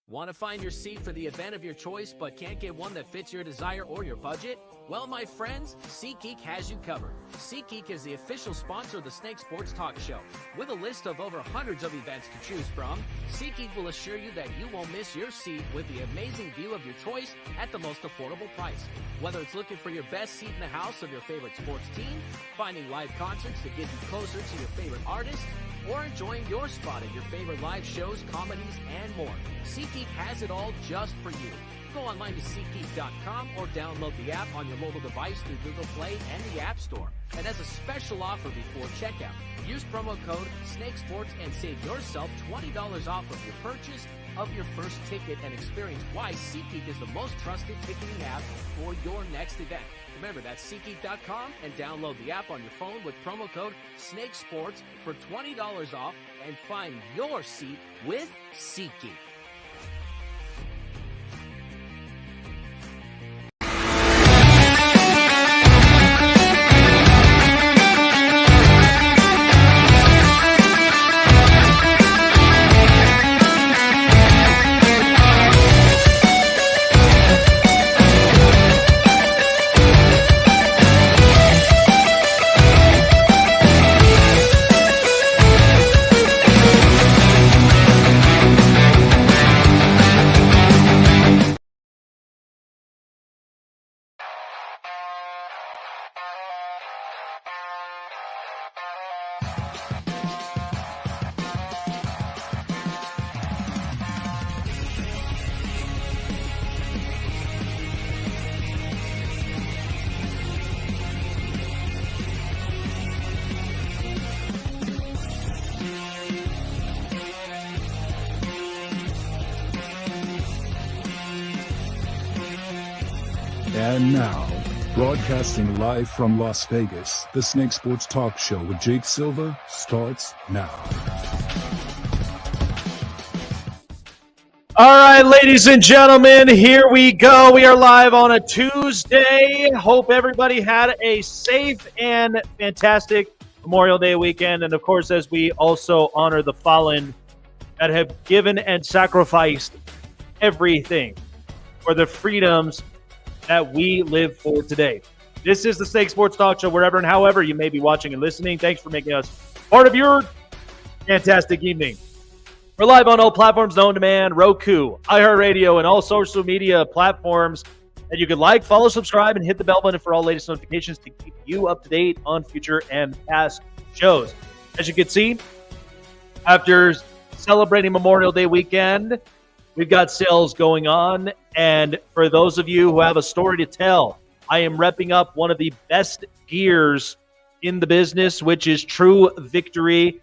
Want to find your seat for the event of your choice but can't get one that fits your desire or your budget? Well, my friends, SeatGeek has you covered. SeatGeek is the official sponsor of the Snake Sports Talk Show. With a list of over hundreds of events to choose from, SeatGeek will assure you that you won't miss your seat with the amazing view of your choice at the most affordable price. Whether it's looking for your best seat in the house of your favorite sports team, finding live concerts to get you closer to your favorite artist, or enjoying your spot at your favorite live shows, comedies, and more, SeatGeek has it all just for you. Go online to SeatGeek.com or download the app on your mobile device through Google Play and the App Store. And as a special offer before checkout, use promo code SNAKESPORTS and save yourself $20 off of your purchase of your first ticket and experience why SeatGeek is the most trusted ticketing app for your next event. Remember, that's SeatGeek.com and download the app on your phone with promo code SNAKESPORTS for $20 off and find your seat with SeatGeek. And now, broadcasting live from Las Vegas, the Snake Sports Talk Show with Jake Silva starts now. All right, ladies and gentlemen, here we go. We are live on a Tuesday. Hope everybody had a safe and fantastic Memorial Day weekend. And, of course, as we also honor the fallen that have given and sacrificed everything for the freedoms that we live for today. This is the Snake Sports Talk Show, wherever and however you may be watching and listening. Thanks for making us part of your fantastic evening. We're live on all platforms known to man, Roku, iHeartRadio, and all social media platforms that you can like, follow, subscribe, and hit the bell button for all latest notifications to keep you up to date on future and past shows. As you can see, after celebrating Memorial Day weekend, we've got sales going on, and for those of you who have a story to tell, I am repping up one of the best gears in the business, which is True Victory.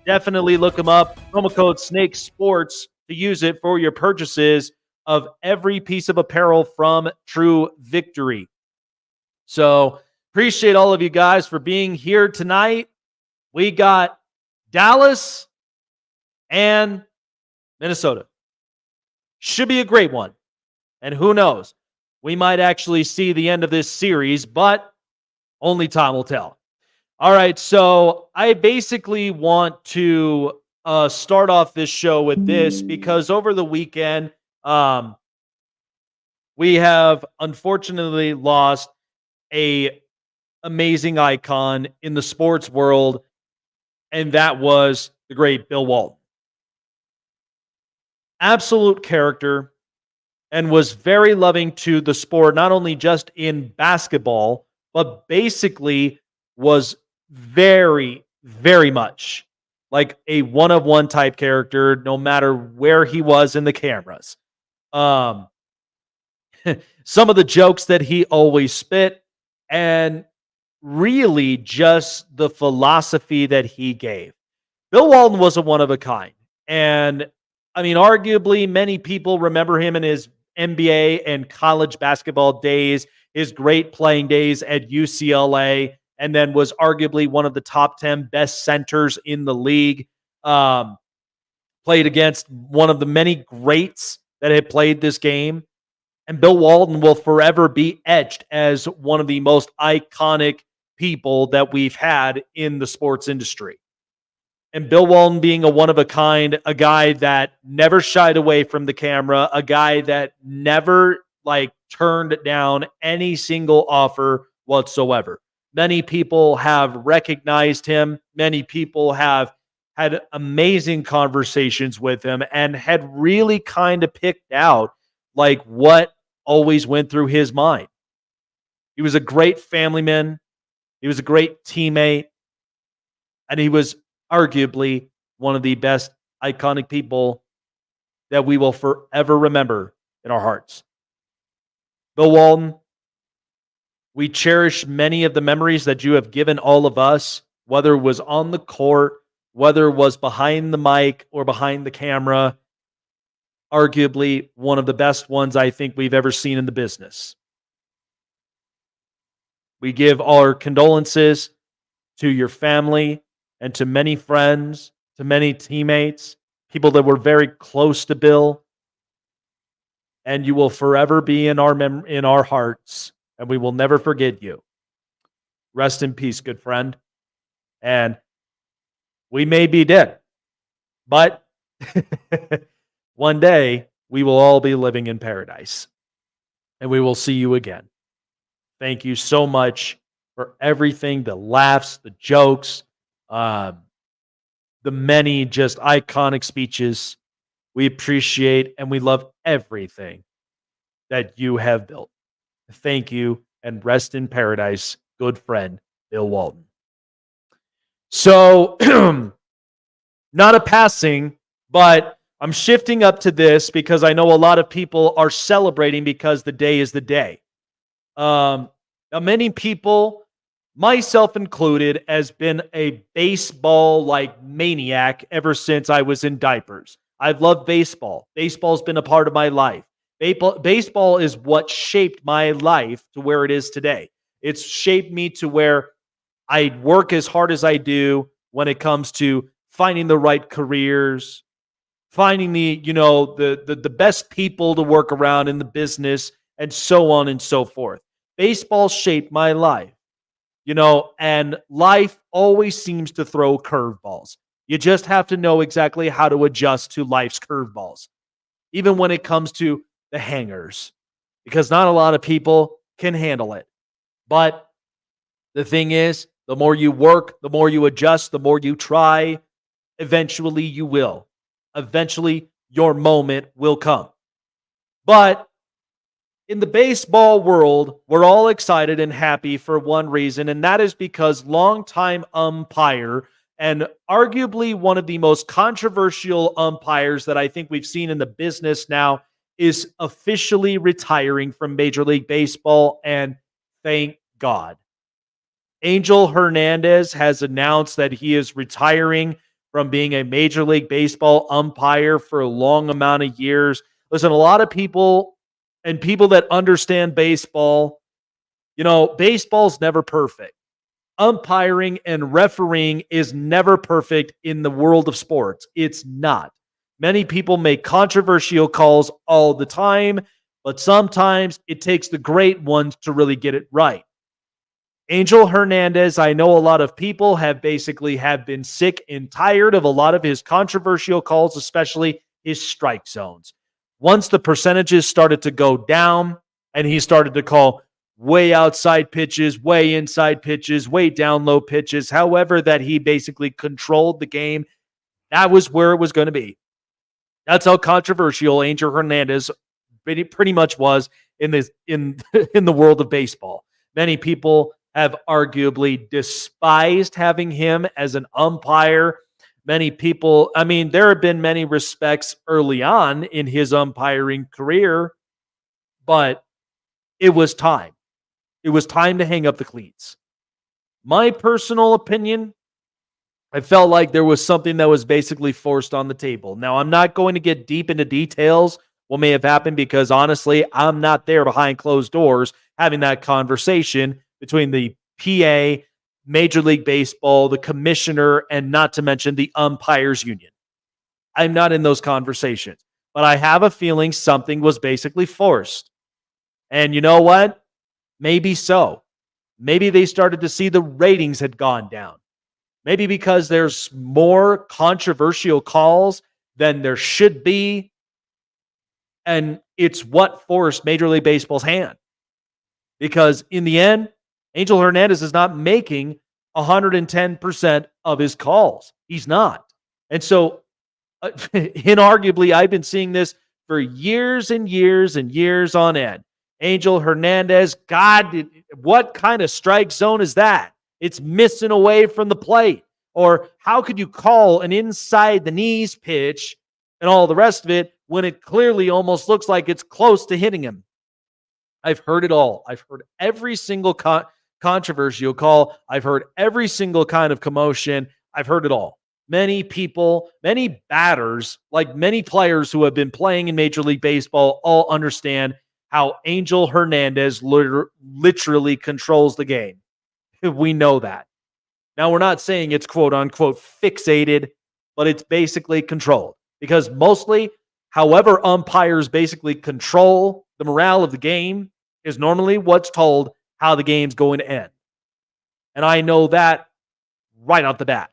Definitely look them up. Promo code Snake Sports to use it for your purchases of every piece of apparel from True Victory. So appreciate all of you guys for being here tonight. We got Dallas and Minnesota. Should be a great one. And who knows? We might actually see the end of this series, but only time will tell. All right, so I basically want to start off this show with this because over the weekend, we have unfortunately lost a amazing icon in the sports world, and that was the great Bill Walton. Absolute character, and was very loving to the sport, not only just in basketball, but basically was very, very much like a one-of-one type character, no matter where he was in the cameras. Some of the jokes that he always spit, and really just the philosophy that he gave. Bill Walton was a one-of-a-kind, and I mean, arguably, many people remember him in his NBA and college basketball days, his great playing days at UCLA, and then was arguably one of the top 10 best centers in the league. Played against one of the many greats that had played this game. And Bill Walton will forever be etched as one of the most iconic people that we've had in the sports industry. And Bill Walton being a one-of-a-kind, a guy that never shied away from the camera, a guy that never turned down any single offer whatsoever. Many people have recognized him. Many people have had amazing conversations with him and had really kind of picked out what always went through his mind. He was a great family man. He was a great teammate. And he was arguably one of the best iconic people that we will forever remember in our hearts. Bill Walton, we cherish many of the memories that you have given all of us, whether it was on the court, whether it was behind the mic or behind the camera. Arguably one of the best ones I think we've ever seen in the business. We give our condolences to your family and to many friends, to many teammates, people that were very close to Bill. And you will forever be in our hearts, and we will never forget you. Rest in peace, good friend. And we may be dead, but one day we will all be living in paradise, and we will see you again. Thank you so much for everything, the laughs, the jokes, the many just iconic speeches. We appreciate and we love everything that you have built. Thank you, and rest in paradise, good friend, Bill Walton. So, not a passing, but I'm shifting up to this because I know a lot of people are celebrating because the day is the day. Now, many people, myself included, has been a baseball maniac ever since I was in diapers. I've loved baseball. Baseball's been a part of my life. Baseball is what shaped my life to where it is today. It's shaped me to where I work as hard as I do when it comes to finding the right careers, finding the best people to work around in the business, and so on and so forth. Baseball shaped my life, and life always seems to throw curveballs. You just have to know exactly how to adjust to life's curveballs, even when it comes to the hangers, because not a lot of people can handle it. But the thing is, the more you work, the more you adjust, the more you try, eventually you will. Eventually, your moment will come. But in the baseball world, we're all excited and happy for one reason, and that is because longtime umpire and arguably one of the most controversial umpires that I think we've seen in the business now is officially retiring from Major League Baseball, and thank God. Angel Hernandez has announced that he is retiring from being a Major League Baseball umpire for a long amount of years. Listen, a lot of people and people that understand baseball, baseball's never perfect. Umpiring and refereeing is never perfect in the world of sports. It's not. Many people make controversial calls all the time, but sometimes it takes the great ones to really get it right. Angel Hernandez, I know a lot of people have been sick and tired of a lot of his controversial calls, especially his strike zones. Once the percentages started to go down and he started to call way outside pitches, way inside pitches, way down low pitches, however that he basically controlled the game, that was where it was going to be. That's how controversial Angel Hernandez pretty much was in the world of baseball. Many people have arguably despised having him as an umpire. Many people, there have been many respects early on in his umpiring career, but it was time. It was time to hang up the cleats. My personal opinion, I felt like there was something that was basically forced on the table. Now, I'm not going to get deep into details what may have happened because honestly, I'm not there behind closed doors having that conversation between the PA, Major League Baseball, the commissioner, and not to mention the umpires union. I'm not in those conversations, but I have a feeling something was basically forced. And you know what? Maybe so. Maybe they started to see the ratings had gone down. Maybe because there's more controversial calls than there should be. And it's what forced Major League Baseball's hand. Because in the end, Angel Hernandez is not making 110% of his calls. He's not. And so, inarguably, I've been seeing this for years and years and years on end. Angel Hernandez, God, what kind of strike zone is that? It's missing away from the plate. Or how could you call an inside the knees pitch and all the rest of it when it clearly almost looks like it's close to hitting him? I've heard it all. I've heard every single controversial call. I've heard every single kind of commotion. I've heard it all. Many people, many batters, like many players who have been playing in Major League Baseball, all understand how Angel Hernandez literally controls the game. We know that. Now, we're not saying it's quote unquote fixated, but it's basically controlled because mostly, however, umpires basically control the morale of the game is normally what's told how the game's going to end. And I know that right off the bat.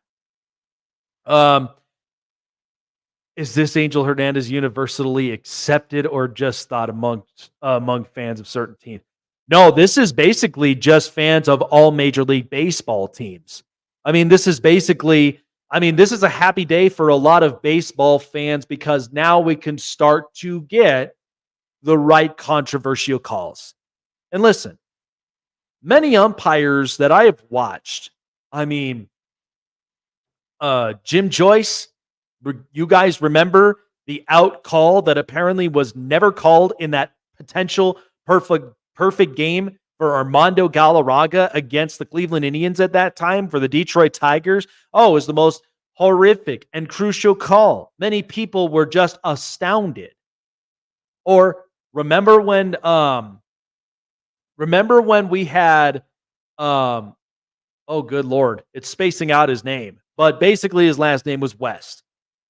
Is this Angel Hernandez universally accepted or just thought among fans of certain teams? No, this is basically just fans of all Major League Baseball teams. I mean, this is a happy day for a lot of baseball fans because now we can start to get the right controversial calls. And listen, many umpires that I have watched, Jim Joyce, you guys remember the out call that apparently was never called in that potential perfect game for Armando Galarraga against the Cleveland Indians at that time for the Detroit Tigers? Oh, it was the most horrific and crucial call. Many people were just astounded. Or remember when we had oh good Lord, it's spacing out his name, but basically his last name was West.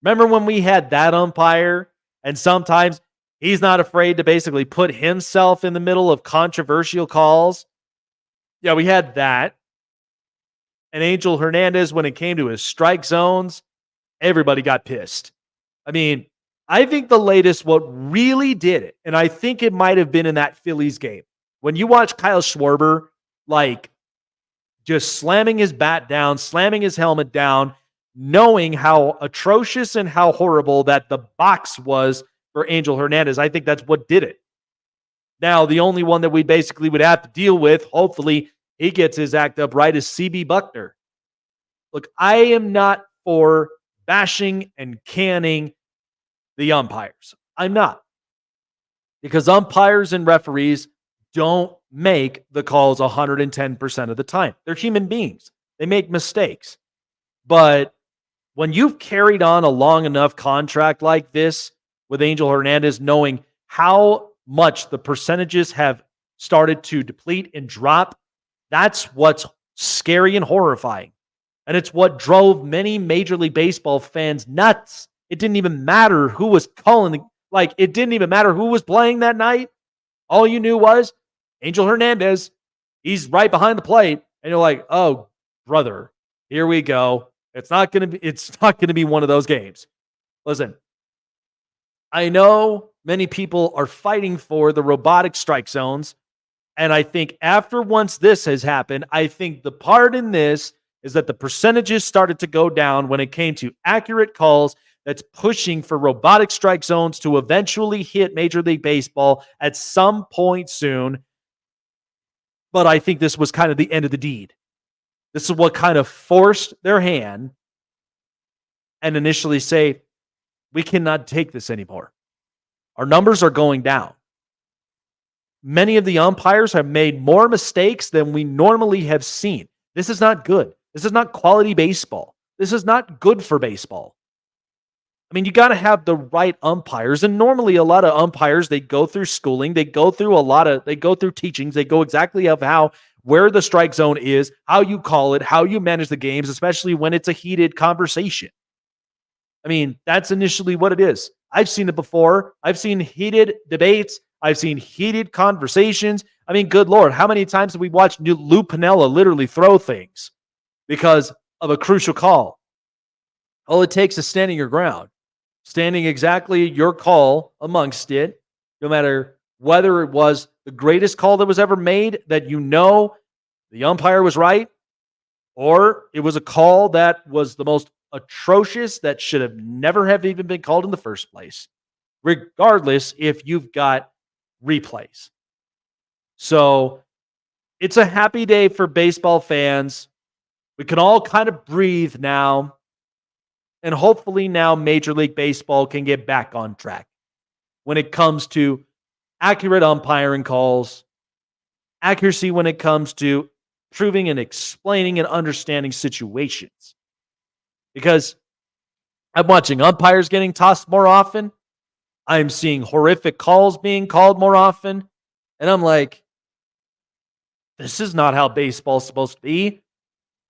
Remember when we had that umpire, and sometimes he's not afraid to basically put himself in the middle of controversial calls? Yeah, we had that. And Angel Hernandez, when it came to his strike zones, everybody got pissed. I mean, I think the latest, what really did it, and I think it might have been in that Phillies game, when you watch Kyle Schwarber, like, just slamming his bat down, slamming his helmet down, knowing how atrocious and how horrible that the box was for Angel Hernandez. I think that's what did it. Now, the only one that we basically would have to deal with, hopefully he gets his act up right, is CB Buckner. Look, I am not for bashing and canning the umpires. I'm not. Because umpires and referees don't make the calls 110% of the time. They're human beings. They make mistakes. But when you've carried on a long enough contract like this with Angel Hernandez, knowing how much the percentages have started to deplete and drop, that's what's scary and horrifying. And it's what drove many Major League Baseball fans nuts. It didn't even matter who was calling. It didn't even matter who was playing that night. All you knew was Angel Hernandez. He's right behind the plate. And you're like, oh, brother, here we go. It's not going to be one of those games. Listen, I know many people are fighting for the robotic strike zones. And I think once this has happened, I think the part in this is that the percentages started to go down when it came to accurate calls that's pushing for robotic strike zones to eventually hit Major League Baseball at some point soon. But I think this was kind of the end of the deed. This is what kind of forced their hand and initially say, we cannot take this anymore. Our numbers are going down. Many of the umpires have made more mistakes than we normally have seen. This is not good. This is not quality baseball. This is not good for baseball. I mean, you got to have the right umpires. And normally a lot of umpires, they go through schooling. They go through teachings. They go exactly of where the strike zone is, how you call it, how you manage the games, especially when it's a heated conversation. I mean, that's initially what it is. I've seen it before. I've seen heated debates. I've seen heated conversations. I mean, good Lord, how many times have we watched Lou Piniella literally throw things because of a crucial call. All it takes is standing your ground, standing exactly your call amongst it, no matter whether it was the greatest call that was ever made, that you know the umpire was right, or it was a call that was the most atrocious that should have never have even been called in the first place, regardless if you've got replays. So it's a happy day for baseball fans. We can all kind of breathe now. And hopefully now Major League Baseball can get back on track when it comes to accurate umpiring calls, accuracy when it comes to proving and explaining and understanding situations. Because I'm watching umpires getting tossed more often. I'm seeing horrific calls being called more often. And I'm like, this is not how baseball's supposed to be.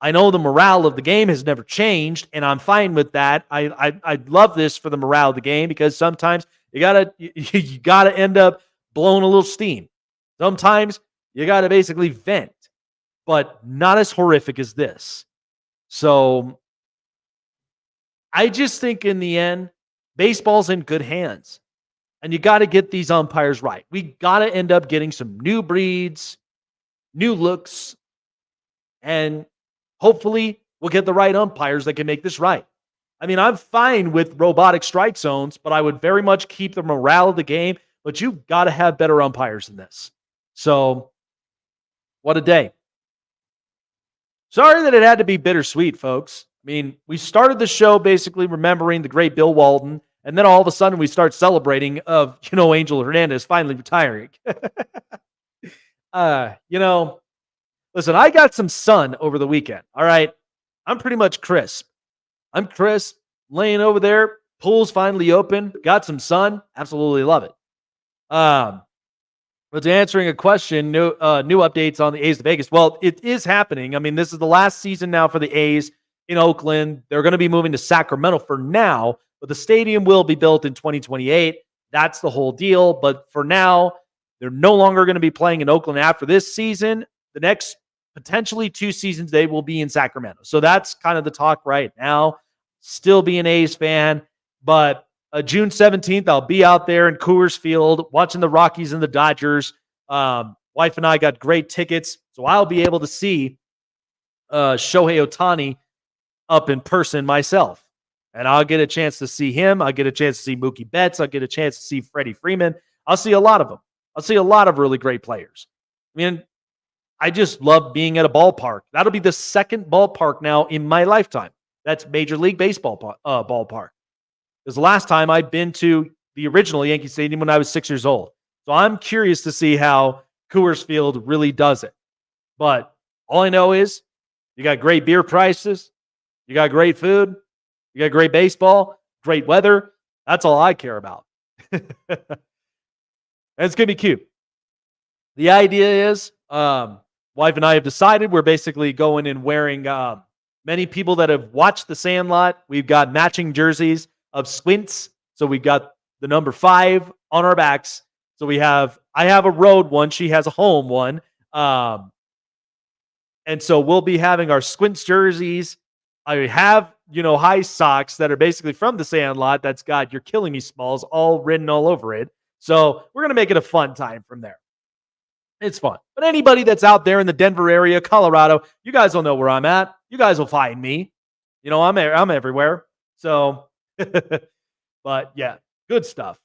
I know the morale of the game has never changed, and I'm fine with that. I love this for the morale of the game, because sometimes you gotta end up blowing a little steam. Sometimes you gotta basically vent, but not as horrific as this. So I just think in the end, baseball's in good hands, and you got to get these umpires right. We got to end up getting some new breeds, new looks, and hopefully we'll get the right umpires that can make this right. I mean, I'm fine with robotic strike zones, but I would very much keep the morale of the game. But you've got to have better umpires than this. So, what a day. Sorry that it had to be bittersweet, folks. I mean, we started the show basically remembering the great Bill Walton, and then all of a sudden we start celebrating of, Angel Hernandez finally retiring. Listen, I got some sun over the weekend, all right? I'm pretty much crisp. I'm crisp, laying over there. Pool's finally open. Got some sun. Absolutely love it. But to answering a question, new updates on the A's to Vegas. Well, it is happening. I mean, this is the last season now for the A's in Oakland. They're going to be moving to Sacramento for now, but the stadium will be built in 2028. That's the whole deal. But for now, they're no longer going to be playing in Oakland after this season. The next potentially 2 seasons, they will be in Sacramento. So that's kind of the talk right now. Still be an A's fan, but June 17th, I'll be out there in Coors Field watching the Rockies and the Dodgers. Wife and I got great tickets, so I'll be able to see Shohei Ohtani up in person myself. And I'll get a chance to see him. I'll get a chance to see Mookie Betts. I'll get a chance to see Freddie Freeman. I'll see a lot of them. I'll see a lot of really great players. I mean, I just love being at a ballpark. That'll be the second ballpark now in my lifetime. That's Major League Baseball ballpark. Because the last time I'd been to the original Yankee Stadium when I was 6 years old. So I'm curious to see how Coors Field really does it. But all I know is you got great beer prices, you got great food, you got great baseball, great weather. That's all I care about. And it's going to be cute. The idea is, wife and I have decided we're basically going and wearing, many people that have watched The Sandlot, we've got matching jerseys of Squints. So we've got the number 5 on our backs. So I have a road one. She has a home one. And so we'll be having our Squints jerseys. I have, high socks that are basically from The Sandlot. That's got "You're Killing Me" Smalls all written all over it. So we're going to make it a fun time from there. It's fun. But anybody that's out there in the Denver area, Colorado, you guys will know where I'm at. You guys will find me. I'm everywhere. So, but yeah, good stuff.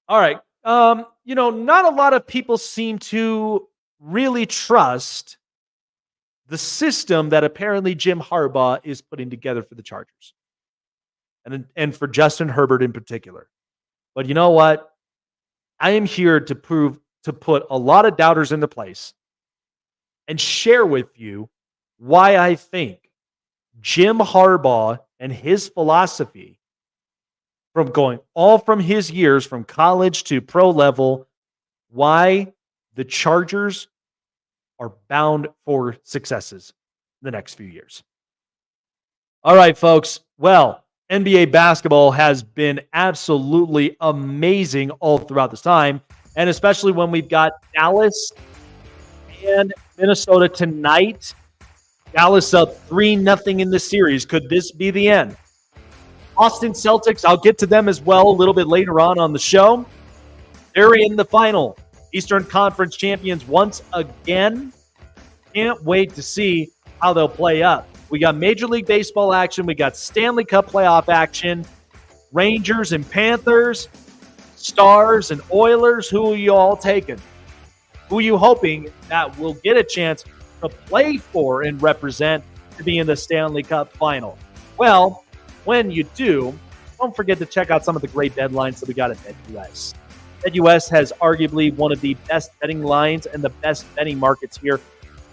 All right. Not a lot of people seem to really trust the system that apparently Jim Harbaugh is putting together for the Chargers. And for Justin Herbert in particular. But you know what? I am here to put a lot of doubters into place and share with you why I think Jim Harbaugh and his philosophy from his years from college to pro level, why the Chargers are bound for successes the next few years. All right, folks. Well, NBA basketball has been absolutely amazing all throughout this time. And especially when we've got Dallas and Minnesota tonight. Dallas up 3-0 in the series. Could this be the end? Boston Celtics, I'll get to them as well a little bit later on the show. They're in the final. Eastern Conference champions once again. Can't wait to see how they'll play up. We got Major League Baseball action. We got Stanley Cup playoff action. Rangers and Panthers. Stars and Oilers. Who are you all taking? Who are you hoping that will get a chance to play for and represent to be in the Stanley Cup final? Well, when you do, don't forget to check out some of the great bet lines that we got at BetUS. BetUS has arguably one of the best betting lines and the best betting markets here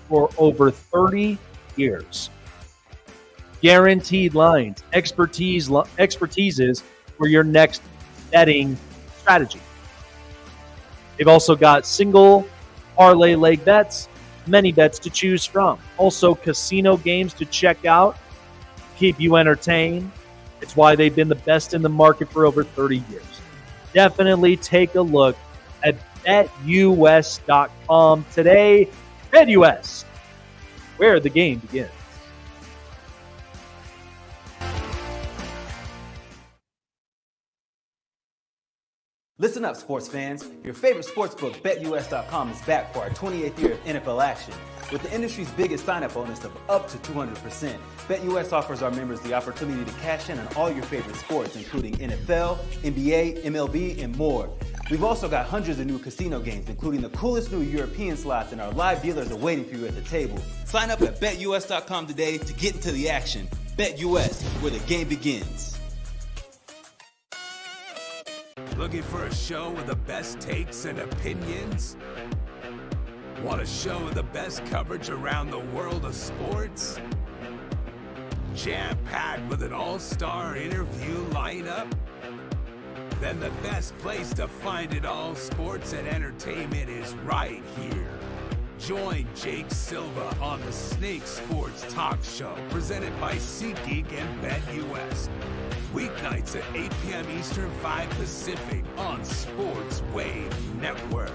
for over 30 years. Guaranteed lines, expertises for your next betting strategy. They've also got single parlay leg bets, many bets to choose from. Also casino games to check out, keep you entertained. It's why they've been the best in the market for over 30 years. Definitely take a look at BetUS.com today. BetUS, where the game begins. Listen up, sports fans. Your favorite sportsbook, BetUS.com, is back for our 28th year of NFL action. With the industry's biggest sign-up bonus of up to 200%, BetUS offers our members the opportunity to cash in on all your favorite sports, including NFL, NBA, MLB, and more. We've also got hundreds of new casino games, including the coolest new European slots, and our live dealers are waiting for you at the table. Sign up at BetUS.com today to get into the action. BetUS, where the game begins. Looking for a show with the best takes and opinions? Want a show with the best coverage around the world of sports? Jam-packed with an all-star interview lineup? Then the best place to find it all, sports and entertainment, is right here. Join Jake Silva on the Snake Sports Talk Show, presented by SeatGeek and BetUS. Weeknights at 8 p.m. Eastern, 5 Pacific on Sports Wave Network.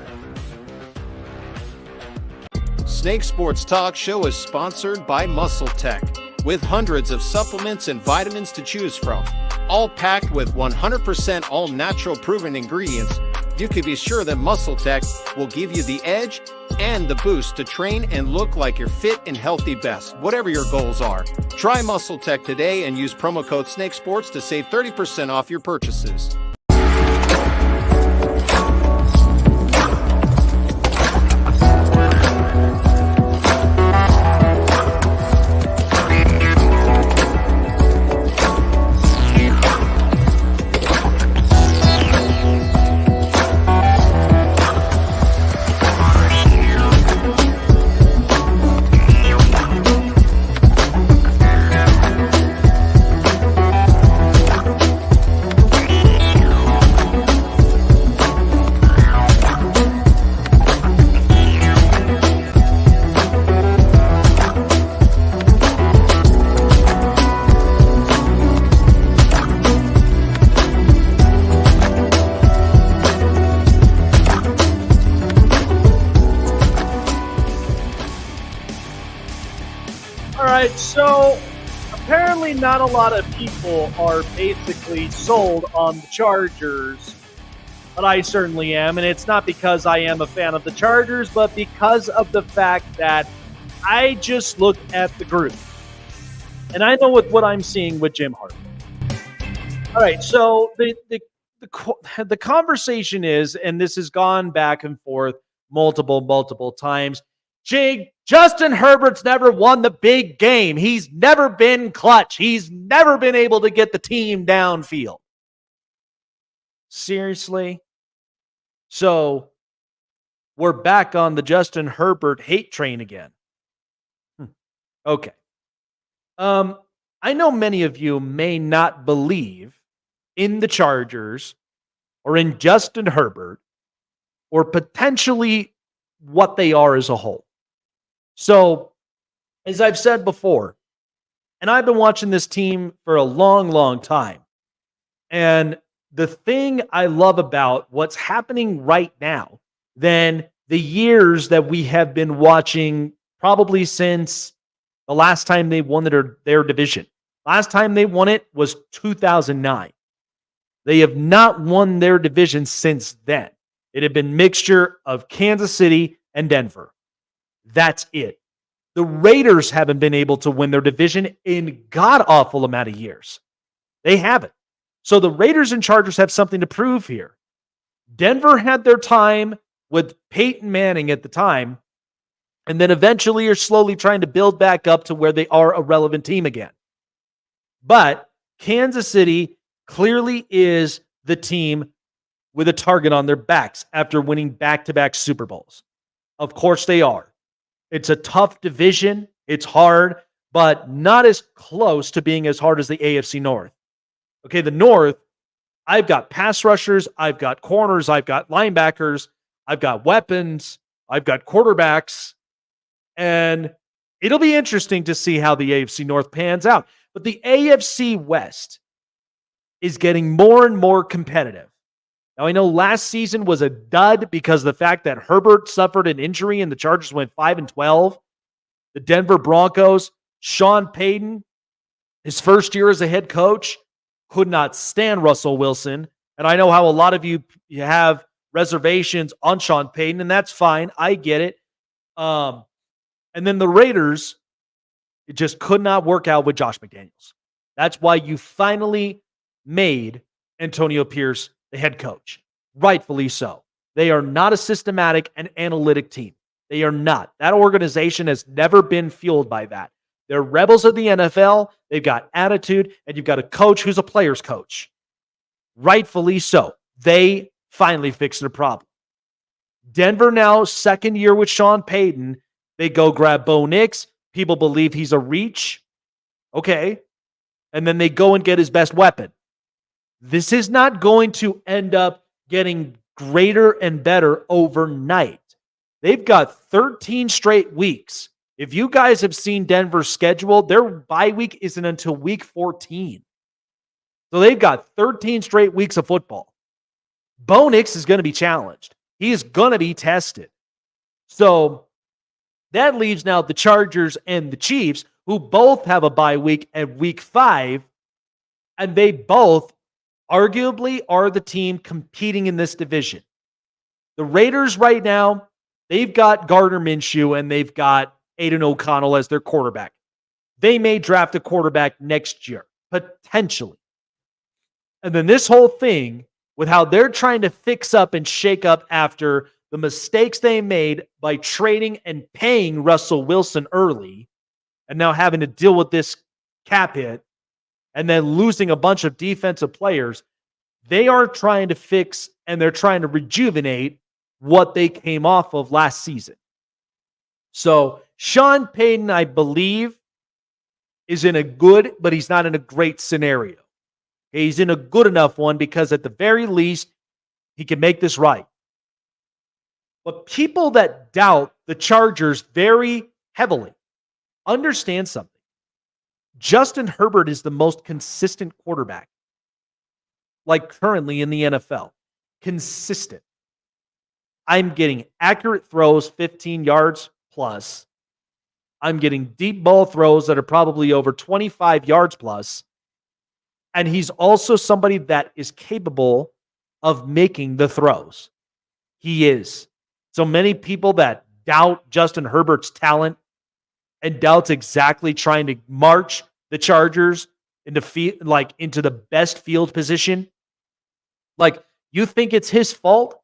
Snake Sports Talk Show is sponsored by Muscle Tech, with hundreds of supplements and vitamins to choose from, all packed with 100% all-natural proven ingredients. You can be sure that Muscle Tech will give you the edge and the boost to train and look like your fit and healthy best, whatever your goals are. Try Muscle Tech today and use promo code SNAKESPORTS to save 30% off your purchases. So apparently not a lot of people are basically sold on the Chargers, but I certainly am. And it's not because I am a fan of the Chargers, but because of the fact that I just look at the group. And I know what I'm seeing with Jim Harbaugh. All right, so the conversation is, and this has gone back and forth multiple times, Jake, Justin Herbert's never won the big game. He's never been clutch. He's never been able to get the team downfield. Seriously? So we're back on the Justin Herbert hate train again. Okay. I know many of you may not believe in the Chargers or in Justin Herbert or potentially what they are as a whole. So, as I've said before, and I've been watching this team for a long time, and the thing I love about what's happening right now than the years that we have been watching probably since the last time they won their division. Last time they won it was 2009. They have not won their division since then. It had been mixture of Kansas City and Denver. That's it. The Raiders haven't been able to win their division in god-awful amount of years. They haven't. So the Raiders and Chargers have something to prove here. Denver had their time with Peyton Manning at the time, and then eventually are slowly trying to build back up to where they are a relevant team again. But Kansas City clearly is the team with a target on their backs after winning back-to-back Super Bowls. Of course they are. It's a tough division. It's hard, but not as close to being as hard as the AFC North. Okay, the North, I've got pass rushers, I've got corners, I've got linebackers, I've got weapons, I've got quarterbacks, and it'll be interesting to see how the AFC North pans out. But the AFC West is getting more and more competitive. Now, I know last season was a dud because of the fact that Herbert suffered an injury and the Chargers went 5-12. The Denver Broncos, Sean Payton, his first year as a head coach, could not stand Russell Wilson. And I know how a lot of you have reservations on Sean Payton, and that's fine. I get it. And then the Raiders, it just could not work out with Josh McDaniels. That's why you finally made Antonio Pierce the head coach. Rightfully so. They are not a systematic and analytic team. They are not. That organization has never been fueled by that. They're rebels of the NFL. They've got attitude, and you've got a coach who's a player's coach. Rightfully so. They finally fixed their problem. Denver now, second year with Sean Payton. They go grab Bo Nix. People believe he's a reach. Okay. And then they go and get his best weapon. This is not going to end up getting greater and better overnight. They've got 13 straight weeks. If you guys have seen Denver's schedule, their bye week isn't until week 14. So they've got 13 straight weeks of football. Bo Nix is going to be challenged. He is going to be tested. So that leaves now the Chargers and the Chiefs, who both have a bye week at week 5, and they both arguably are the team competing in this division. The Raiders right now, they've got Gardner Minshew and they've got Aiden O'Connell as their quarterback. They may draft a quarterback next year, potentially. And then this whole thing with how they're trying to fix up and shake up after the mistakes they made by trading and paying Russell Wilson early and now having to deal with this cap hit and then losing a bunch of defensive players, they are trying to fix and they're trying to rejuvenate what they came off of last season. So Sean Payton, I believe, is in a good, but he's not in a great scenario. Okay, he's in a good enough one because at the very least, he can make this right. But people that doubt the Chargers very heavily, understand something. Justin Herbert is the most consistent quarterback, like currently in the NFL. Consistent. I'm getting accurate throws, 15 yards plus. I'm getting deep ball throws that are probably over 25 yards plus. And he's also somebody that is capable of making the throws. He is. So many people that doubt Justin Herbert's talent and doubts exactly trying to march the Chargers into the best field position. Like, you think it's his fault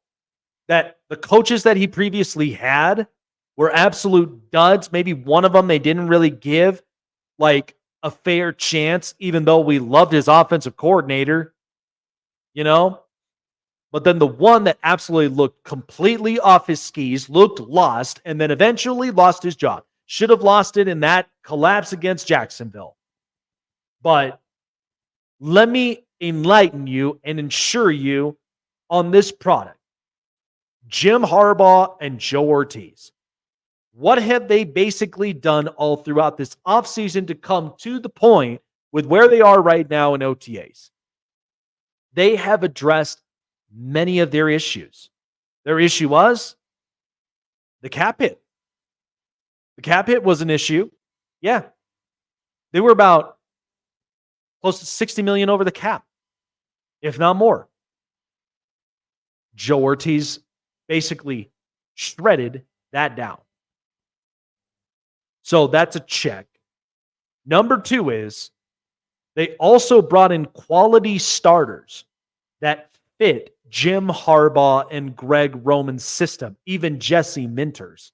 that the coaches that he previously had were absolute duds? Maybe one of them they didn't really give like a fair chance, even though we loved his offensive coordinator, you know? But then the one that absolutely looked completely off his skis, looked lost, and then eventually lost his job. Should have lost it in that collapse against Jacksonville. But let me enlighten you and ensure you on this product. Jim Harbaugh and Joe Ortiz. What have they basically done all throughout this offseason to come to the point with where they are right now in OTAs? They have addressed many of their issues. Their issue was the cap hit. The cap hit was an issue. Yeah. They were about close to $60 million over the cap, if not more. Joe Ortiz basically shredded that down. So that's a check. Number 2 is they also brought in quality starters that fit Jim Harbaugh and Greg Roman's system, even Jesse Minters.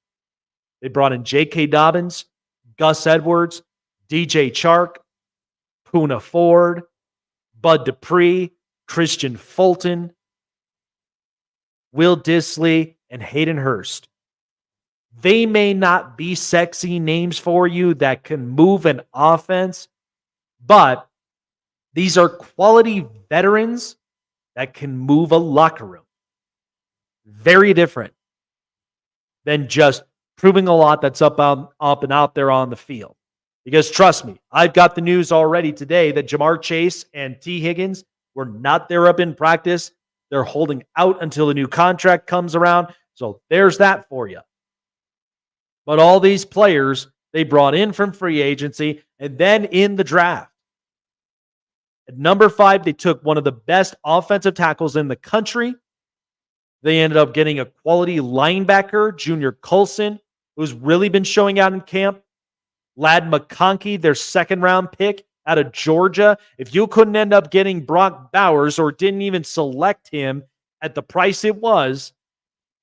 They brought in J.K. Dobbins, Gus Edwards, DJ Chark, Poona Ford, Bud Dupree, Christian Fulton, Will Dissly, and Hayden Hurst. They may not be sexy names for you that can move an offense, but these are quality veterans that can move a locker room. Very different than just proving a lot that's up and out there on the field. Because trust me, I've got the news already today that Jamar Chase and T. Higgins were not there up in practice. They're holding out until the new contract comes around. So there's that for you. But all these players they brought in from free agency and then in the draft. At number 5, they took one of the best offensive tackles in the country. They ended up getting a quality linebacker, Junior Colson, who's really been showing out in camp. Ladd McConkey, their second-round pick out of Georgia. If you couldn't end up getting Brock Bowers or didn't even select him at the price it was,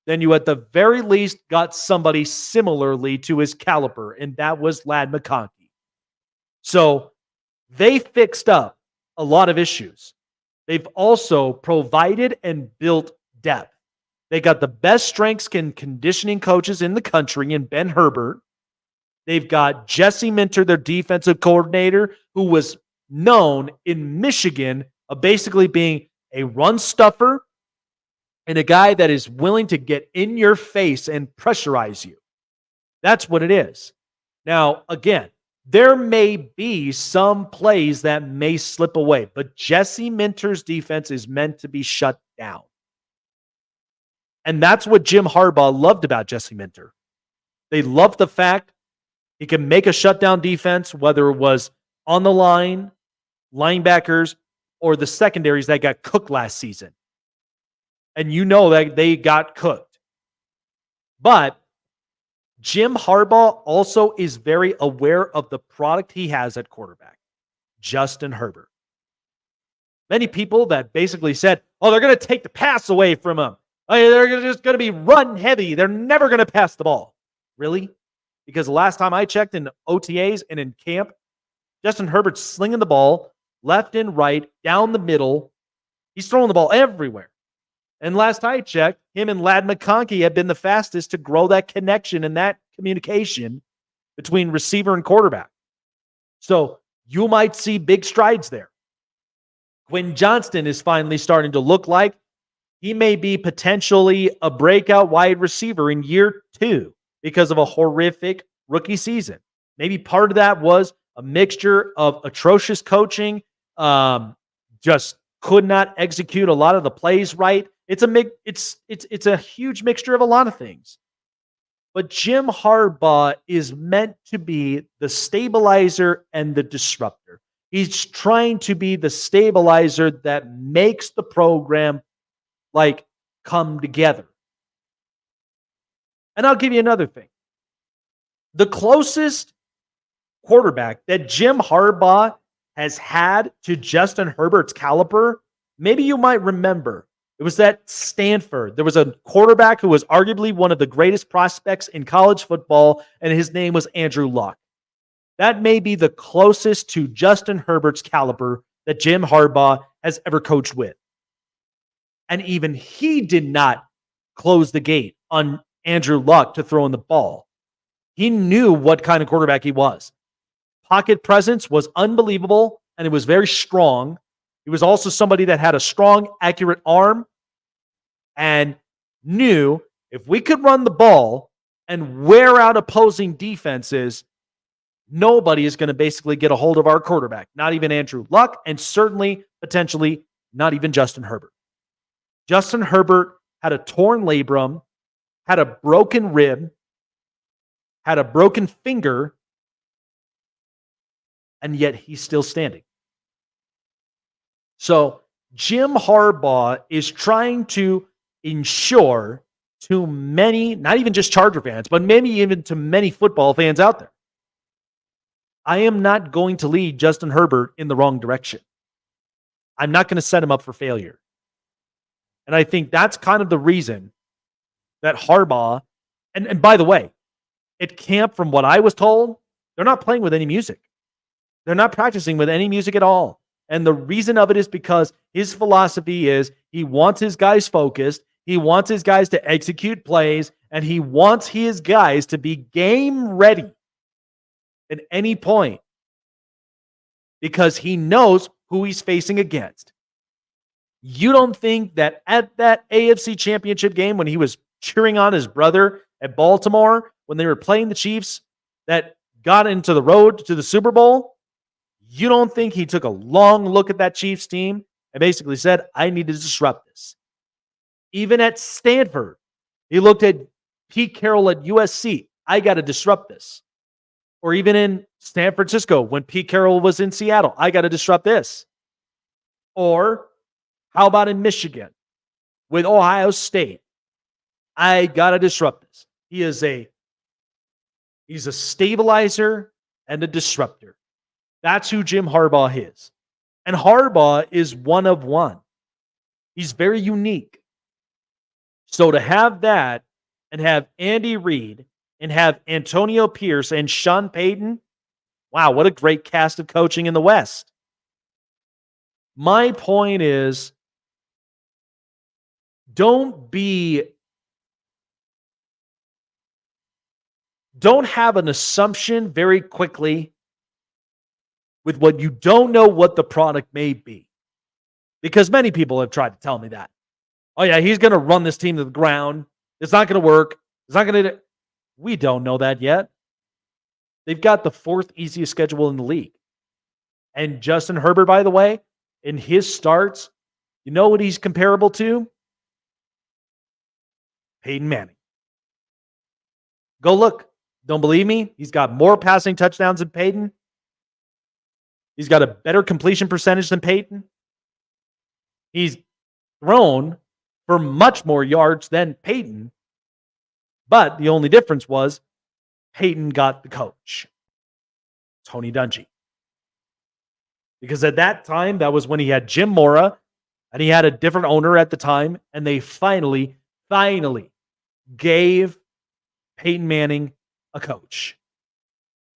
then you at the very least got somebody similarly to his caliber, and that was Ladd McConkey. So they fixed up a lot of issues. They've also provided and built depth. They got the best strengths and conditioning coaches in the country in Ben Herbert. They've got Jesse Minter, their defensive coordinator, who was known in Michigan of basically being a run stuffer and a guy that is willing to get in your face and pressurize you. That's what it is. Now, again, there may be some plays that may slip away, but Jesse Minter's defense is meant to be shut down. And that's what Jim Harbaugh loved about Jesse Minter. They loved the fact he can make a shutdown defense, whether it was on the line, linebackers, or the secondaries that got cooked last season. And you know that they got cooked. But Jim Harbaugh also is very aware of the product he has at quarterback, Justin Herbert. Many people that basically said, oh, they're going to take the pass away from him. Oh, they're just going to be run heavy. They're never going to pass the ball. Really? Because the last time I checked in OTAs and in camp, Justin Herbert's slinging the ball left and right, down the middle. He's throwing the ball everywhere. And last I checked, him and Ladd McConkey have been the fastest to grow that connection and that communication between receiver and quarterback. So you might see big strides there. Quinn Johnston is finally starting to look like he may be potentially a breakout wide receiver in year 2 because of a horrific rookie season. Maybe part of that was a mixture of atrocious coaching, just could not execute a lot of the plays right. It's a huge mixture of a lot of things. But Jim Harbaugh is meant to be the stabilizer and the disruptor. He's trying to be the stabilizer that makes the program come together. And I'll give you another thing. The closest quarterback that Jim Harbaugh has had to Justin Herbert's caliber, maybe you might remember, it was at Stanford. There was a quarterback who was arguably one of the greatest prospects in college football, and his name was Andrew Luck. That may be the closest to Justin Herbert's caliber that Jim Harbaugh has ever coached with. And even he did not close the gate on Andrew Luck to throw in the ball. He knew what kind of quarterback he was. Pocket presence was unbelievable, and it was very strong. He was also somebody that had a strong, accurate arm and knew if we could run the ball and wear out opposing defenses, nobody is going to basically get a hold of our quarterback. Not even Andrew Luck, and certainly, potentially, not even Justin Herbert. Justin Herbert had a torn labrum, had a broken rib, had a broken finger, and yet he's still standing. So Jim Harbaugh is trying to ensure to many, not even just Charger fans, but maybe even to many football fans out there, I am not going to lead Justin Herbert in the wrong direction. I'm not going to set him up for failure. And I think that's kind of the reason that Harbaugh, and by the way, at camp, from what I was told, they're not playing with any music. They're not practicing with any music at all. And the reason of it is because his philosophy is he wants his guys focused, he wants his guys to execute plays, and he wants his guys to be game ready at any point because he knows who he's facing against. You don't think that at that AFC Championship game when he was cheering on his brother at Baltimore when they were playing the Chiefs that got into the road to the Super Bowl, you don't think he took a long look at that Chiefs team and basically said, I need to disrupt this? Even at Stanford, he looked at Pete Carroll at USC. I got to disrupt this. Or even in San Francisco, when Pete Carroll was in Seattle, I got to disrupt this. Or how about in Michigan with Ohio State? I got to disrupt this. He's a stabilizer and a disruptor. That's who Jim Harbaugh is. And Harbaugh is one of one. He's very unique. So to have that and have Andy Reid and have Antonio Pierce and Sean Payton, wow, what a great cast of coaching in the West. My point is, don't have an assumption very quickly with what you don't know what the product may be. Because many people have tried to tell me that. Oh yeah, he's going to run this team to the ground. It's not going to work. It's not going to. We don't know that yet. They've got the fourth easiest schedule in the league. And Justin Herbert, by the way, in his starts, you know what he's comparable to? Peyton Manning. Go look. Don't believe me? He's got more passing touchdowns than Peyton. He's got a better completion percentage than Peyton. He's thrown for much more yards than Peyton. But the only difference was Peyton got the coach, Tony Dungy. Because at that time, that was when he had Jim Mora, and he had a different owner at the time, and they finally gave Peyton Manning a coach.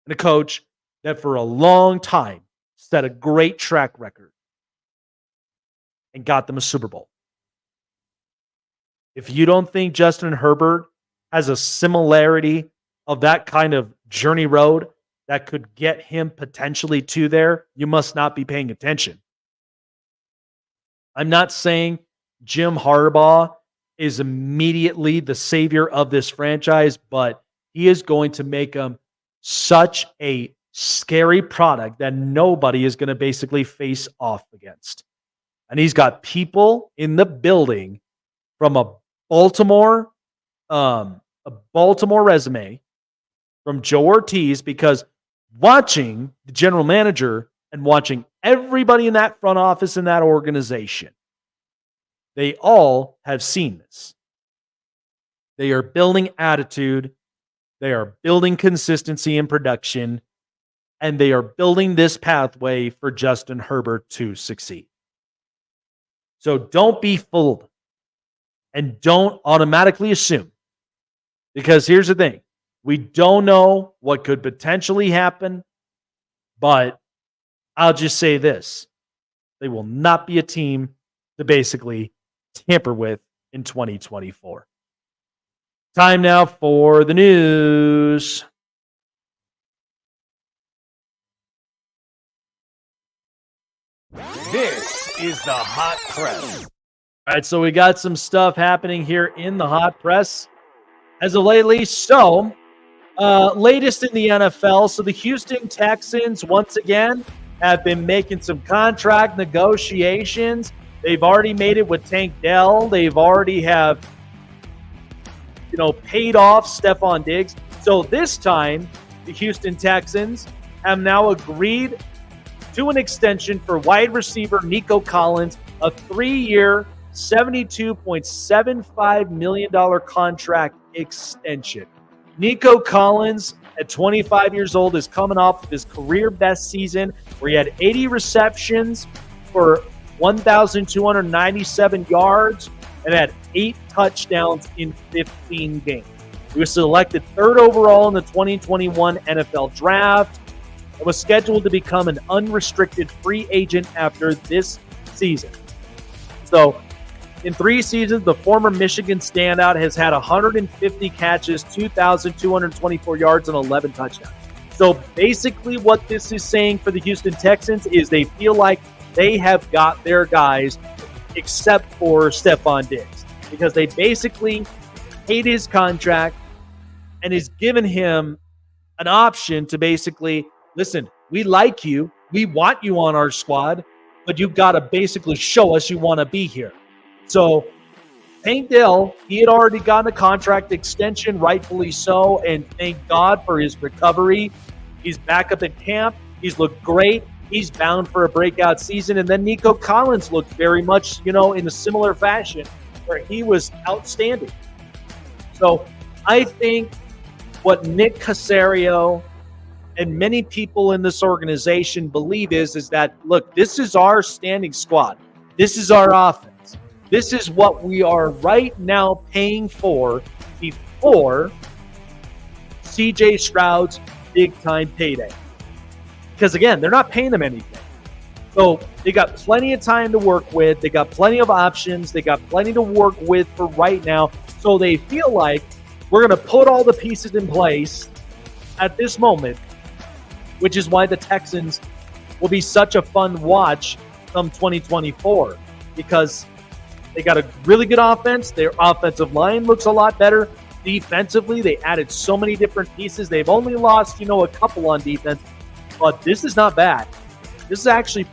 And a coach that for a long time set a great track record and got them a Super Bowl. If you don't think Justin Herbert has a similarity of that kind of journey road that could get him potentially to there, you must not be paying attention. I'm not saying Jim Harbaugh is immediately the savior of this franchise, but he is going to make them such a scary product that nobody is going to basically face off against. And he's got people in the building from a Baltimore resume from Joe Ortiz, because watching the general manager and watching everybody in that front office in that organization, they all have seen this. They are building attitude. They are building consistency in production. And they are building this pathway for Justin Herbert to succeed. So don't be fooled. And don't automatically assume. Because here's the thing. We don't know what could potentially happen. But I'll just say this. They will not be a team to basically tamper with in 2024. Time now for the news. This is the Hot Press. All right, so we got some stuff happening here in the Hot Press as of lately. So, latest in the NFL. So the Houston Texans, once again, have been making some contract negotiations. They've already made it with Tank Dell. They've already have, paid off Stephon Diggs. So this time, the Houston Texans have now agreed to an extension for wide receiver Nico Collins, a 3-year, $72.75 million contract extension. Nico Collins, at 25 years old, is coming off of his career best season where he had 80 receptions for 1,297 yards and had 8 touchdowns in 15 games. He was selected 3rd overall in the 2021 NFL Draft and was scheduled to become an unrestricted free agent after this season. So, in 3 seasons, the former Michigan standout has had 150 catches, 2,224 yards, and 11 touchdowns. So basically what this is saying for the Houston Texans is they feel like they have got their guys except for Stephon Diggs because they basically paid his contract and is giving him an option to basically, listen, we like you, we want you on our squad, but you've got to basically show us you want to be here. So Tank Dell, he had already gotten a contract extension, rightfully so, and thank God for his recovery. He's back up in camp. He's looked great. He's bound for a breakout season. And then Nico Collins looked very much, in a similar fashion where he was outstanding. So I think what Nick Caserio and many people in this organization believe is that, look, this is our standing squad. This is our offense. This is what we are right now paying for before C.J. Stroud's big-time payday. Because, again, they're not paying them anything. So they got plenty of time to work with. They got plenty of options. They got plenty to work with for right now. So they feel like we're going to put all the pieces in place at this moment, which is why the Texans will be such a fun watch come 2024 because they got a really good offense. Their offensive line looks a lot better. Defensively, they added so many different pieces. They've only lost, a couple on defense, but this is not bad. This is actually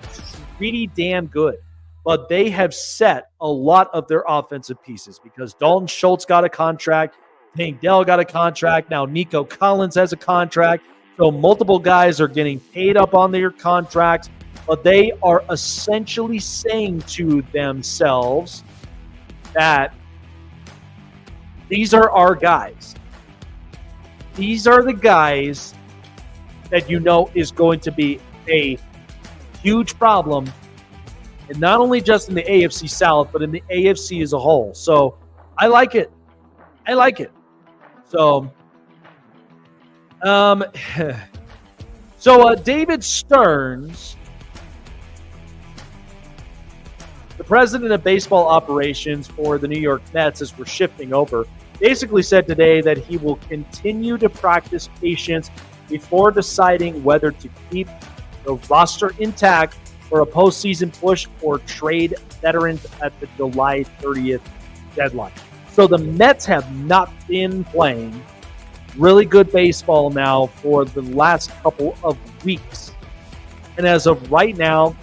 pretty damn good. But they have set a lot of their offensive pieces because Dalton Schultz got a contract. Tank Dell got a contract. Now Nico Collins has a contract. So multiple guys are getting paid up on their contracts, but they are essentially saying to themselves that these are our guys. These are the guys that is going to be a huge problem, and not only just in the AFC South, but in the AFC as a whole. So I like it. So, David Stearns, the president of baseball operations for the New York Mets, as we're shifting over, basically said today that he will continue to practice patience before deciding whether to keep the roster intact for a postseason push or trade veterans at the July 30th deadline. So the Mets have not been playing really good baseball now for the last couple of weeks. And as of right now,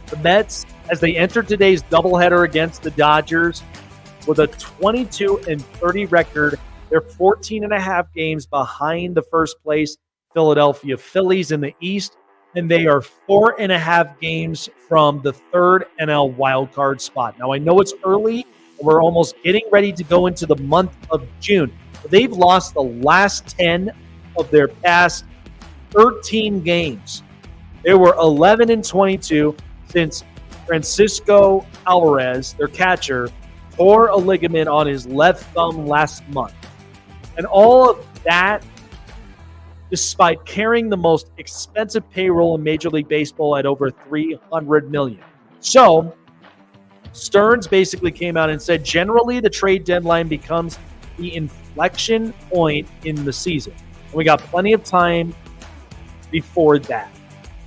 the Mets, as they enter today's doubleheader against the Dodgers, with a 22-30 record, they're 14.5 games behind the first place Philadelphia Phillies in the East, and they are 4.5 games from the third NL wildcard spot. Now, I know it's early, and we're almost getting ready to go into the month of June. But they've lost the last 10 of their past 13 games. They were 11-22 since Francisco Alvarez, their catcher, tore a ligament on his left thumb last month. And all of that, despite carrying the most expensive payroll in Major League Baseball at over $300 million. So, Stearns basically came out and said, generally, the trade deadline becomes the inflection point in the season. And we got plenty of time before that.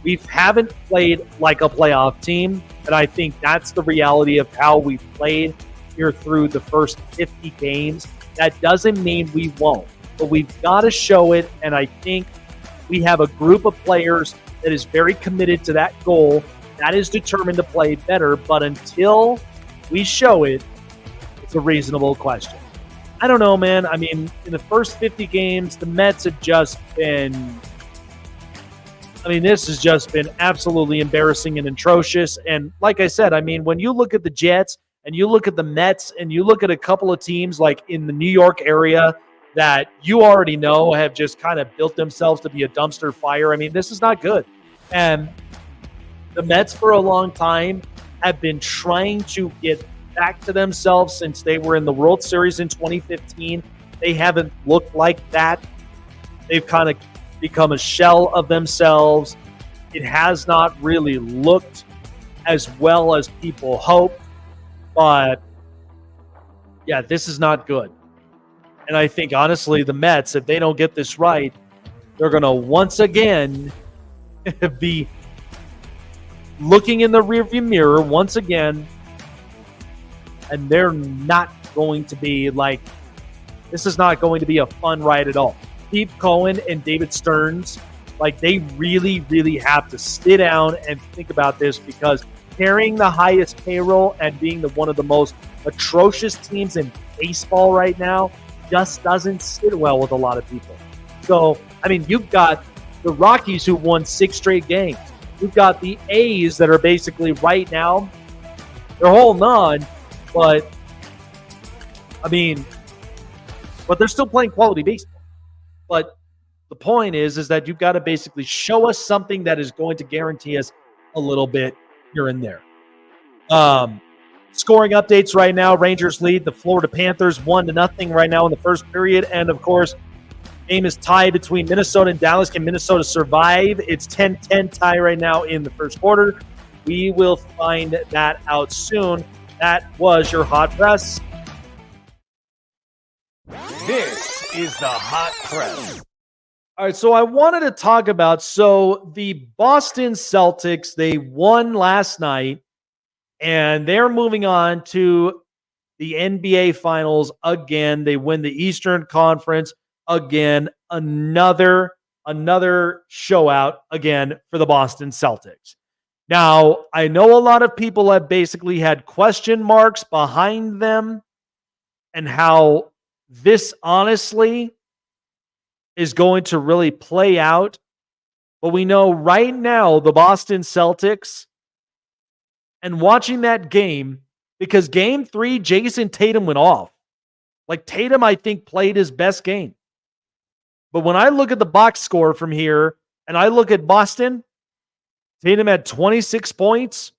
We haven't played like a playoff team, and I think that's the reality of how we've played here through the first 50 games. That doesn't mean we won't, but we've got to show it, and I think we have a group of players that is very committed to that goal, that is determined to play better, but until we show it, it's a reasonable question. I don't know, man. I mean, in the first 50 games, the Mets have just been I mean, this has just been absolutely embarrassing and atrocious. And like I said, I mean, when you look at the Jets and you look at the Mets and you look at a couple of teams like in the New York area that you already know have just kind of built themselves to be a dumpster fire, I mean, this is not good. And the Mets for a long time have been trying to get back to themselves since they were in the World Series in 2015. They haven't looked like that. They've kind of become a shell of themselves. It has not really looked as well as people hoped. But, yeah, this is not good. And I think, honestly, the Mets, if they don't get this right, they're going to once again be looking in the rearview mirror once again, and they're not going to be like, this is not going to be a fun ride at all. Steve Cohen and David Stearns, like, they really, really have to sit down and think about this, because carrying the highest payroll and being one of the most atrocious teams in baseball right now just doesn't sit well with a lot of people. So, I mean, you've got the Rockies who won 6 straight games. You've got the A's that are basically right now, they're holding on, but, I mean, but they're still playing quality baseball. But the point is that you've got to basically show us something that is going to guarantee us a little bit here and there. Scoring updates right now. Rangers lead the Florida Panthers 1-0 right now in the first period. And, of course, game is tied between Minnesota and Dallas. Can Minnesota survive? It's 10-10 tie right now in the first quarter. We will find that out soon. That was your Hot Press. This is the Hot Press. All right, so I wanted to talk about, the Boston Celtics, they won last night, and they're moving on to the NBA Finals again. They win the Eastern Conference again. Another showout again for the Boston Celtics. Now, I know a lot of people have basically had question marks behind them and how this honestly is going to really play out. But we know right now the Boston Celtics, and watching that game, because game 3, Jason Tatum went off. Like, Tatum, I think, played his best game. But when I look at the box score from here and I look at Boston, Tatum had 26 points.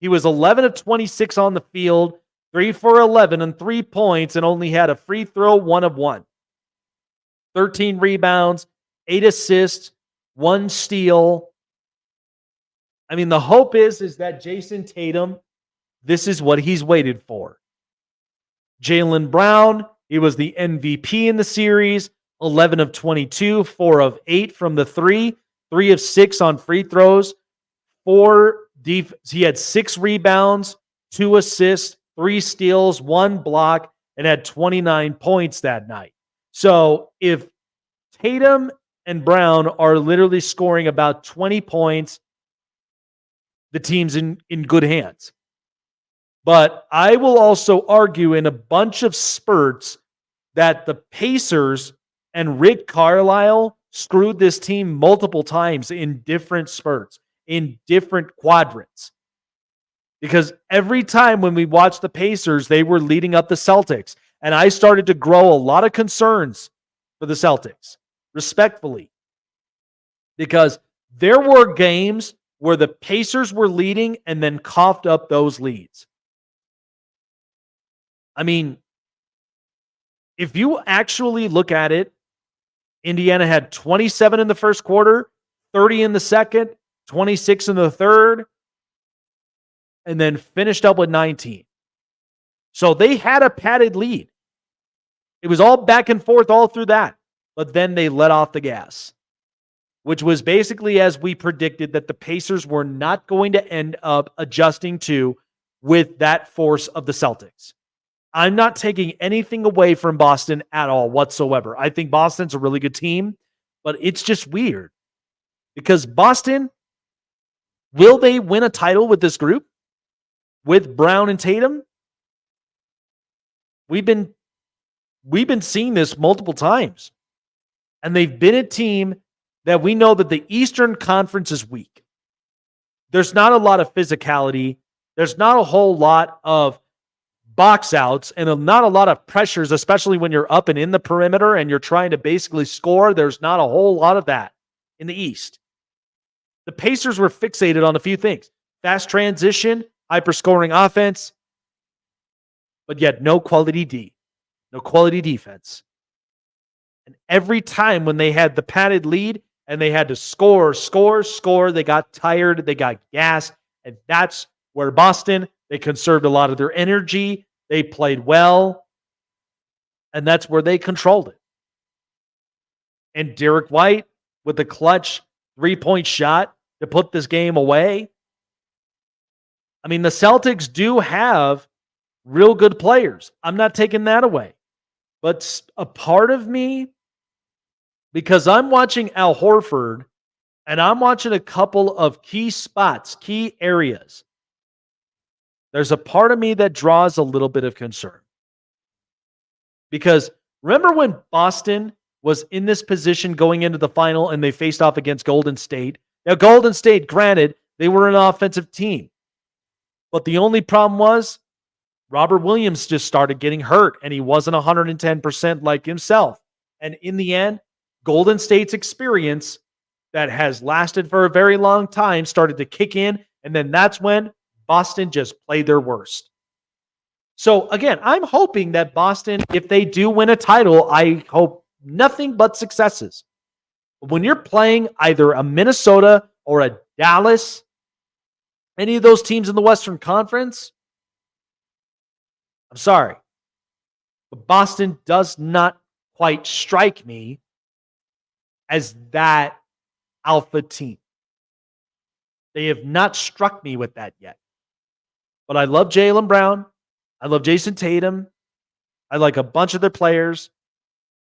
He was 11 of 26 on the field, 3 for 11 and 3 points, and only had a free throw, 1 of 1. 13 rebounds, 8 assists, 1 steal. I mean, the hope is that Jason Tatum, this is what he's waited for. Jaylen Brown, he was the MVP in the series, 11 of 22, 4 of 8 from the 3 of 6 on free throws, he had 6 rebounds, 2 assists, 3 steals, 1 block, and had 29 points that night. So if Tatum and Brown are literally scoring about 20 points, the team's in good hands. But I will also argue in a bunch of spurts that the Pacers and Rick Carlisle screwed this team multiple times in different spurts, in different quadrants. Because every time when we watched the Pacers, they were leading up the Celtics. And I started to grow a lot of concerns for the Celtics, respectfully. Because there were games where the Pacers were leading and then coughed up those leads. I mean, if you actually look at it, Indiana had 27 in the first quarter, 30 in the second, 26 in the third, and then finished up with 19. So they had a padded lead. It was all back and forth all through that. But then they let off the gas, which was basically as we predicted that the Pacers were not going to end up adjusting to with that force of the Celtics. I'm not taking anything away from Boston at all whatsoever. I think Boston's a really good team, but it's just weird because Boston, will they win a title with this group? With Brown and Tatum? We've been seeing this multiple times. And they've been a team that we know that the Eastern Conference is weak. There's not a lot of physicality. There's not a whole lot of box outs and not a lot of pressures, especially when you're up and in the perimeter and you're trying to basically score. There's not a whole lot of that in the East. The Pacers were fixated on a few things. Fast transition, hyper-scoring offense, but yet no quality D, no quality defense. And every time when they had the padded lead and they had to score, they got tired, they got gassed, and that's where Boston, they conserved a lot of their energy, they played well, and that's where they controlled it. And Derek White with the clutch three-point shot to put this game away. I mean, the Celtics do have real good players. I'm not taking that away. But a part of me, because I'm watching Al Horford and I'm watching a couple of key spots, key areas, there's a part of me that draws a little bit of concern. Because remember when Boston was in this position going into the final and they faced off against Golden State? Now, Golden State, granted, they were an offensive team. But the only problem was Robert Williams just started getting hurt and he wasn't 110% like himself. And in the end, Golden State's experience that has lasted for a very long time started to kick in. And then that's when Boston just played their worst. So again, I'm hoping that Boston, if they do win a title, I hope nothing but successes. But when you're playing either a Minnesota or a Dallas, any of those teams in the Western Conference, I'm sorry, but Boston does not quite strike me as that alpha team. They have not struck me with that yet. But I love Jaylen Brown. I love Jason Tatum. I like a bunch of their players.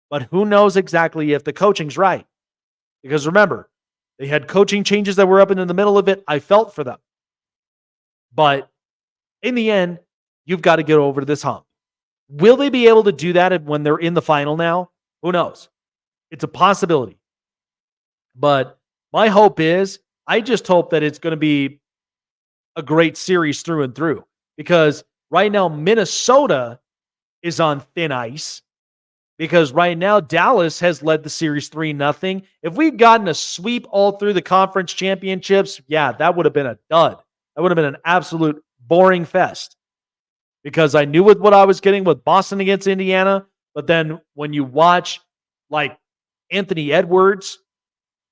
But who knows exactly if the coaching's right? Because remember, they had coaching changes that were up into the middle of it. I felt for them. But in the end, you've got to get over this hump. Will they be able to do that when they're in the final now? Who knows? It's a possibility. But my hope is, I just hope that it's going to be a great series through and through. Because right now, Minnesota is on thin ice. Because right now, Dallas has led the series 3-0. If we'd gotten a sweep all through the conference championships, yeah, that would have been a dud. That would have been an absolute boring fest. Because I knew what I was getting with Boston against Indiana. But then when you watch like Anthony Edwards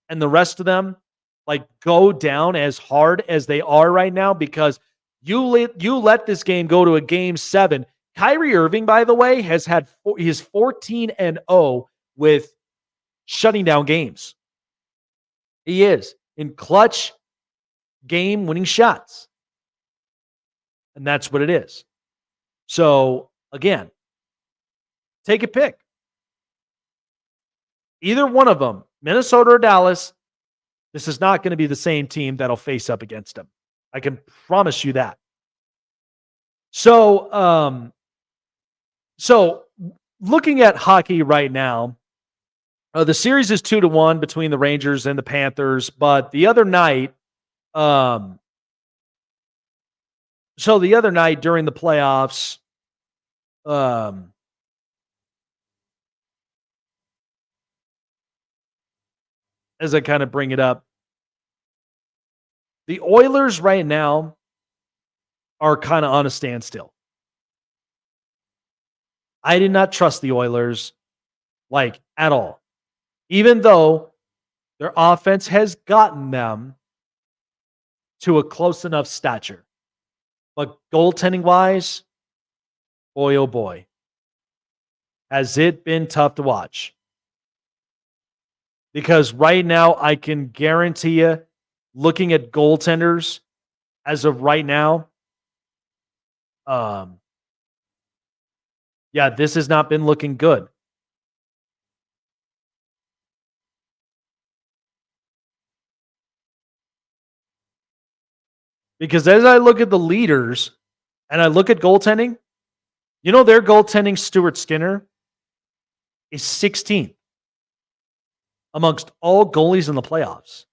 and the rest of them like go down as hard as they are right now, because you let this game go to a game 7. Kyrie Irving, by the way, has had his 14-0 with shutting down games. He is in clutch game-winning shots. And that's what it is. So, again, take a pick. Either one of them, Minnesota or Dallas, this is not going to be the same team that'll face up against them. I can promise you that. So looking at hockey right now, the series is 2-1 between the Rangers and the Panthers. But the other night, during the playoffs, as I kind of bring it up, the Oilers right now are kind of on a standstill. I did not trust the Oilers, like, at all. Even though their offense has gotten them to a close enough stature. But goaltending-wise, boy, oh boy, has it been tough to watch. Because right now, I can guarantee you, looking at goaltenders as of right now, this has not been looking good. Because as I look at the leaders and I look at goaltending, their goaltending, Stuart Skinner, is 16th amongst all goalies in the playoffs.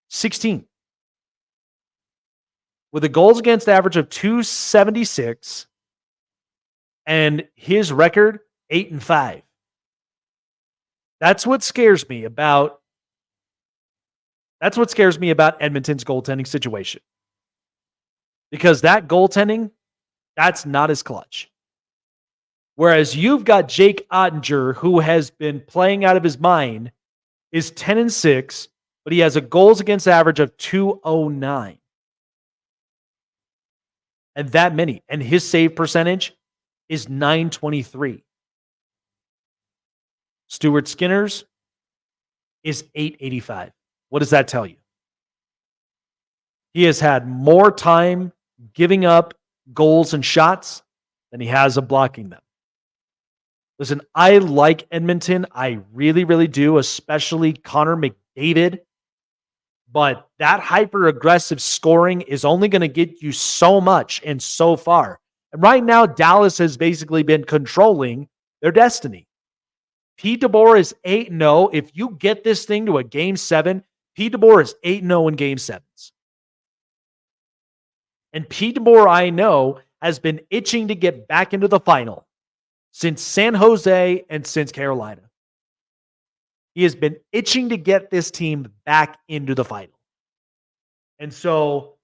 16. With a goals against average of 276 and his record 8-5. That's what scares me about Edmonton's goaltending situation. Because that goaltending, that's not as clutch. Whereas you've got Jake Ottinger, who has been playing out of his mind, is 10-6, but he has a goals against average of 209. And that many. And his save percentage is .923. Stuart Skinner's is .885. What does that tell you? He has had more time giving up goals and shots than he has of blocking them. Listen, I like Edmonton. I really, really do, especially Connor McDavid. But that hyper-aggressive scoring is only going to get you so much and so far. And right now, Dallas has basically been controlling their destiny. Pete DeBoer is 8-0. If you get this thing to a Game 7, Pete DeBoer is 8-0 in Game 7s. And Pete DeBoer, I know, has been itching to get back into the final since San Jose and since Carolina. He has been itching to get this team back into the final. And so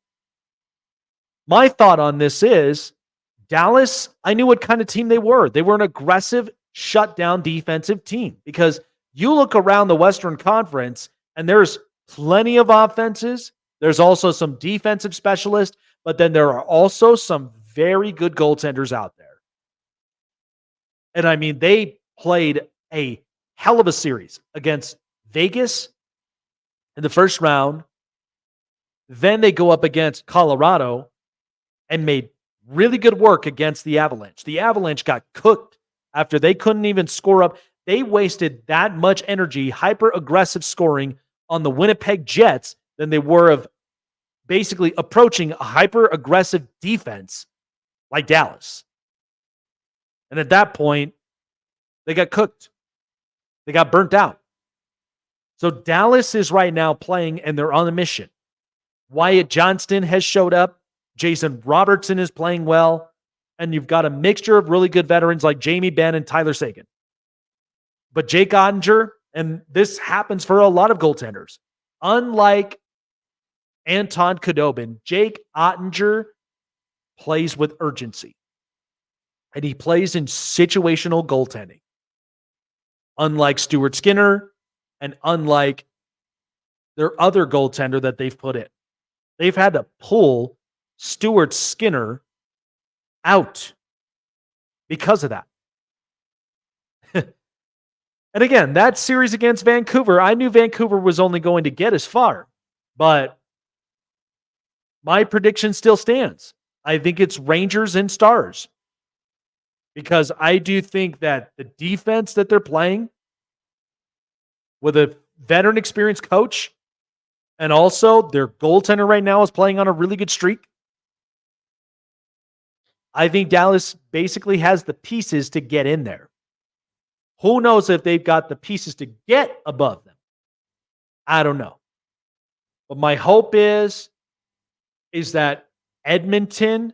my thought on this is Dallas, I knew what kind of team they were. They were an aggressive, shutdown defensive team because you look around the Western Conference and there's plenty of offenses. There's also some defensive specialists, but then there are also some very good goaltenders out there. And I mean, they played a hell of a series against Vegas in the first round. Then they go up against Colorado and made really good work against the Avalanche. The Avalanche got cooked after they couldn't even score up. They wasted that much energy, hyper-aggressive scoring on the Winnipeg Jets than they were of basically approaching a hyper-aggressive defense like Dallas. And at that point, they got cooked. They got burnt out. So Dallas is right now playing, and they're on a mission. Wyatt Johnston has showed up. Jason Robertson is playing well. And you've got a mixture of really good veterans like Jamie Benn and Tyler Seguin. But Jake Ottinger, and this happens for a lot of goaltenders, unlike Anton Khudobin, Jake Ottinger plays with urgency. And he plays in situational goaltending. Unlike Stuart Skinner and unlike their other goaltender that they've put in. They've had to pull Stuart Skinner out because of that. And again, that series against Vancouver, I knew Vancouver was only going to get as far, but my prediction still stands. I think it's Rangers and Stars. Because I do think that the defense that they're playing with a veteran experienced coach and also their goaltender right now is playing on a really good streak. I think Dallas basically has the pieces to get in there. Who knows if they've got the pieces to get above them? I don't know. But my hope is that Edmonton,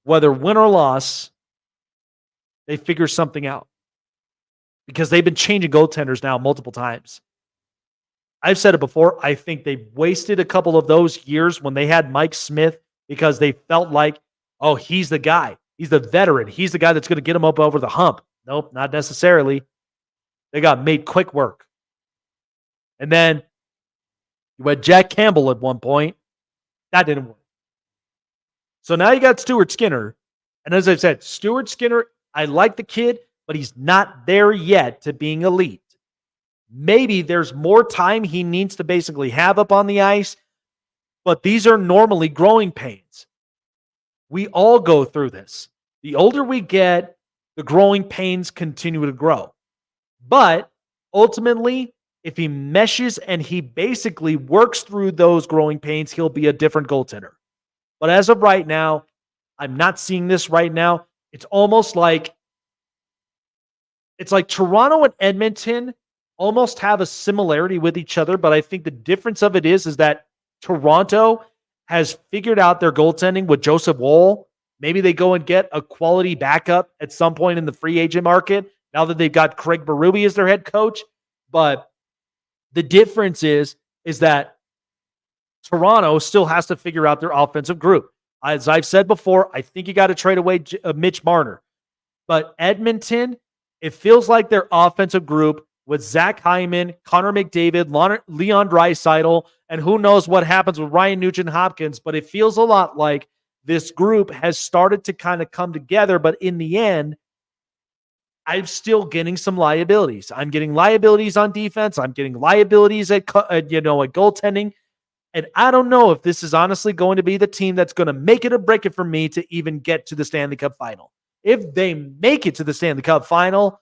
whether win or loss, they figure something out. Because they've been changing goaltenders now multiple times. I've said it before. I think they've wasted a couple of those years when they had Mike Smith because they felt like, oh, he's the guy. He's the veteran. He's the guy that's going to get them up over the hump. Nope, not necessarily. They got made quick work. And then you had Jack Campbell at one point. That didn't work. So now you got Stuart Skinner. And as I've said, Stuart Skinner, I like the kid, but he's not there yet to being elite. Maybe there's more time he needs to basically have up on the ice, but these are normally growing pains. We all go through this. The older we get, the growing pains continue to grow. But ultimately, if he meshes and he basically works through those growing pains, he'll be a different goaltender. But as of right now, I'm not seeing this right now. It's almost like Toronto and Edmonton almost have a similarity with each other, but I think the difference of it is that Toronto has figured out their goaltending with Joseph Woll. Maybe they go and get a quality backup at some point in the free agent market now that they've got Craig Berube as their head coach. But the difference is that Toronto still has to figure out their offensive group. As I've said before, I think you got to trade away Mitch Marner. But Edmonton, it feels like their offensive group with Zach Hyman, Connor McDavid, Leon Draisaitl, and who knows what happens with Ryan Nugent-Hopkins, but it feels a lot like this group has started to kind of come together, but in the end, I'm still getting some liabilities. I'm getting liabilities on defense. I'm getting liabilities at goaltending. And I don't know if this is honestly going to be the team that's going to make it or break it for me to even get to the Stanley Cup final. If they make it to the Stanley Cup final,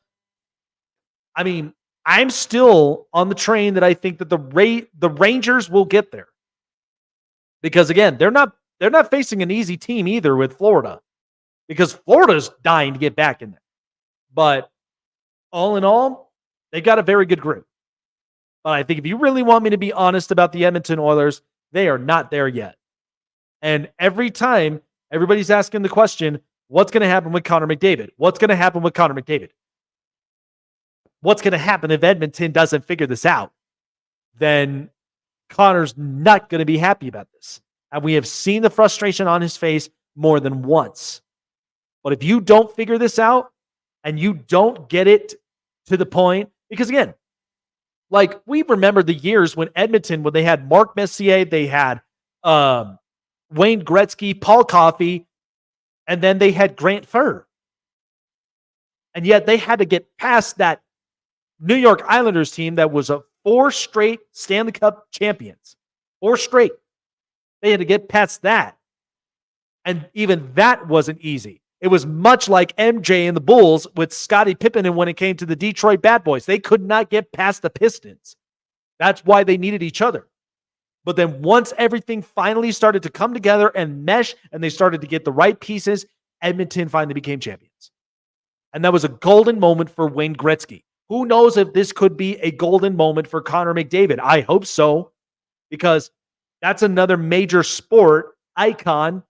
I mean, I'm still on the train that I think that the Rangers will get there. Because again, they're not facing an easy team either with Florida. Because Florida's dying to get back in there. But all in all, they got a very good group. But I think if you really want me to be honest about the Edmonton Oilers, they are not there yet. And every time, everybody's asking the question, what's going to happen with Connor McDavid? What's going to happen with Connor McDavid? What's going to happen if Edmonton doesn't figure this out? Then Connor's not going to be happy about this. And we have seen the frustration on his face more than once. But if you don't figure this out and you don't get it to the point, because again, like we remember the years when Edmonton, when they had Mark Messier, they had Wayne Gretzky, Paul Coffey, and then they had Grant Furr. And yet they had to get past that New York Islanders team that was a 4 straight Stanley Cup champions. 4 straight. They had to get past that. And even that wasn't easy. It was much like MJ and the Bulls with Scottie Pippen and when it came to the Detroit Bad Boys. They could not get past the Pistons. That's why they needed each other. But then once everything finally started to come together and mesh and they started to get the right pieces, Edmonton finally became champions. And that was a golden moment for Wayne Gretzky. Who knows if this could be a golden moment for Connor McDavid? I hope so, because that's another major sport icon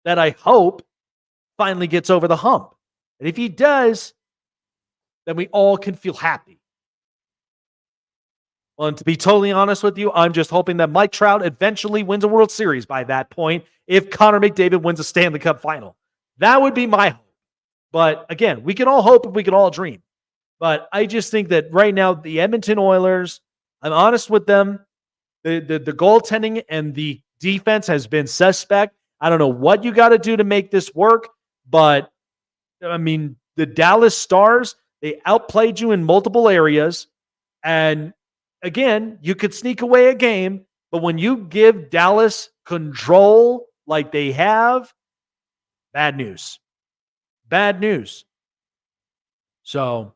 that I hope finally gets over the hump. And if he does, then we all can feel happy. Well, and to be totally honest with you, I'm just hoping that Mike Trout eventually wins a World Series by that point if Connor McDavid wins a Stanley Cup final. That would be my hope. But again, we can all hope and we can all dream. But I just think that right now, the Edmonton Oilers, I'm honest with them, the goaltending and the defense has been suspect. I don't know what you got to do to make this work, but I mean, the Dallas Stars, they outplayed you in multiple areas. And again, you could sneak away a game, but when you give Dallas control like they have, bad news. Bad news. So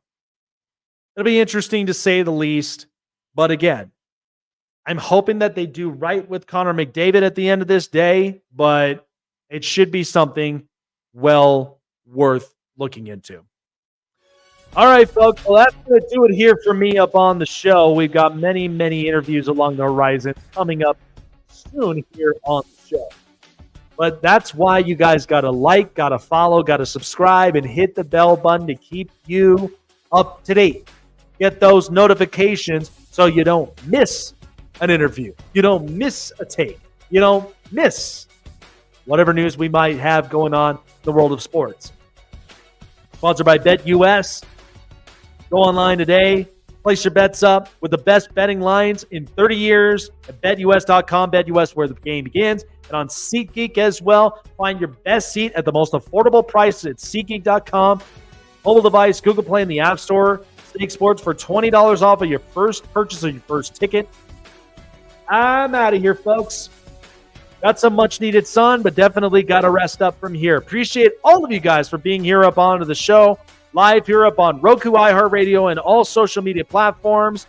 it'll be interesting to say the least. But again, I'm hoping that they do right with Connor McDavid at the end of this day, but it should be something well worth looking into. All right, folks. Well, that's going to do it here for me up on the show. We've got many, many interviews along the horizon coming up soon here on the show. But that's why you guys got to like, got to follow, got to subscribe, and hit the bell button to keep you up to date. Get those notifications so you don't miss an interview. You don't miss a take. You don't miss whatever news we might have going on in the world of sports. Sponsored by BetUS. Go online today. Place your bets up with the best betting lines in 30 years at BetUS.com. BetUS, where the game begins. And on SeatGeek as well. Find your best seat at the most affordable price at SeatGeek.com. Mobile device, Google Play, in the App Store. Snake Sports for $20 off of your first purchase of your first ticket. I'm out of here, folks. Got some much-needed sun, but definitely got to rest up from here. Appreciate all of you guys for being here up onto the show. Live here up on Roku, iHeartRadio, and all social media platforms.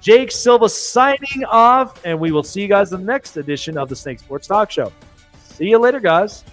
Jake Silva signing off, and we will see you guys in the next edition of the Snake Sports Talk Show. See you later, guys.